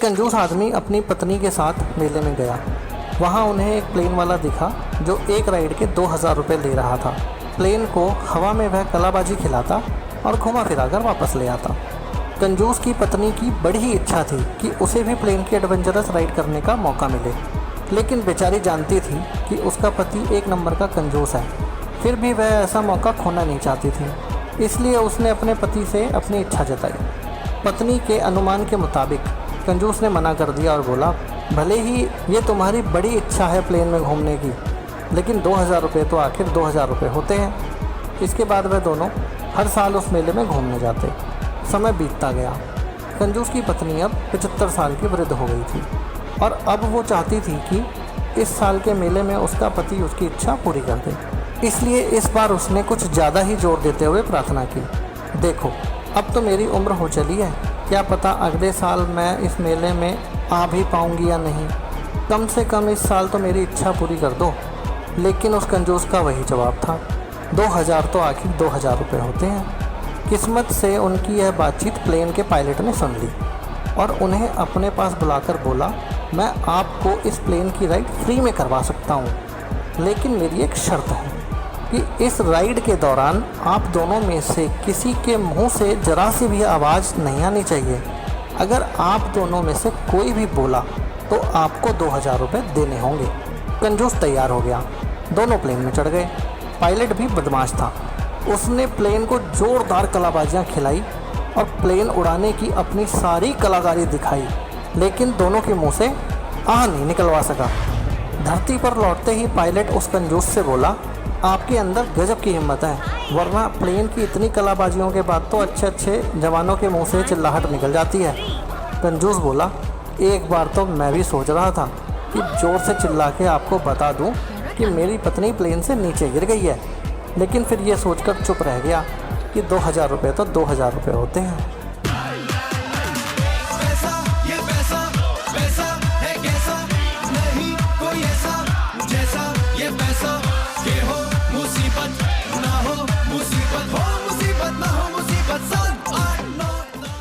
कंजूस आदमी अपनी पत्नी के साथ मेले में गया। वहाँ उन्हें एक प्लेन वाला दिखा जो एक राइड के 2000 रुपये ले रहा था। प्लेन को हवा में वह कलाबाजी खिलाता और घुमा फिरा कर वापस ले आता। कंजूस की पत्नी की बड़ी इच्छा थी कि उसे भी प्लेन की एडवेंचरस राइड करने का मौका मिले, लेकिन बेचारी जानती थी कि उसका पति एक नंबर का कंजूस है। फिर भी वह ऐसा मौका खोना नहीं चाहती थी, इसलिए उसने अपने पति से अपनी इच्छा जताई। पत्नी के अनुमान के मुताबिक कंजूस ने मना कर दिया और बोला, भले ही ये तुम्हारी बड़ी इच्छा है प्लेन में घूमने की, लेकिन 2000 रुपये तो आखिर 2000 रुपये होते हैं। इसके बाद वह दोनों हर साल उस मेले में घूमने जाते। समय बीतता गया। कंजूस की पत्नी अब 75 साल की वृद्ध हो गई थी और अब वो चाहती थी कि इस साल के मेले में उसका पति उसकी इच्छा पूरी कर दे। इसलिए इस बार उसने कुछ ज़्यादा ही जोर देते हुए प्रार्थना की, देखो अब तो मेरी उम्र हो चली है, क्या पता अगले साल मैं इस मेले में आ भी पाऊंगी या नहीं। कम से कम इस साल तो मेरी इच्छा पूरी कर दो। लेकिन उस कंजूस का वही जवाब था, 2000 तो आखिर 2000 रुपये होते हैं। किस्मत से उनकी यह बातचीत प्लेन के पायलट ने सुन ली और उन्हें अपने पास बुलाकर बोला, मैं आपको इस प्लेन की राइड फ्री में करवा सकता हूँ, लेकिन मेरी एक शर्त है कि इस राइड के दौरान आप दोनों में से किसी के मुंह से जरा सी भी आवाज़ नहीं आनी चाहिए। अगर आप दोनों में से कोई भी बोला तो आपको 2000 रुपये देने होंगे। कंजूस तैयार हो गया। दोनों प्लेन में चढ़ गए। पायलट भी बदमाश था, उसने प्लेन को ज़ोरदार कलाबाजियाँ खिलाई और प्लेन उड़ाने की अपनी सारी कलाकारी दिखाई, लेकिन दोनों के मुँह से आह नहीं निकलवा सका। धरती पर लौटते ही पायलट उस कंजूस से बोला, आपके अंदर गजब की हिम्मत है, वरना प्लेन की इतनी कलाबाजियों के बाद तो अच्छे अच्छे जवानों के मुंह से चिल्लाहट निकल जाती है। कंजूस बोला, एक बार तो मैं भी सोच रहा था कि ज़ोर से चिल्ला के आपको बता दूं कि मेरी पत्नी प्लेन से नीचे गिर गई है, लेकिन फिर ये सोचकर चुप रह गया कि 2000 रुपये तो 2000 रुपये होते हैं।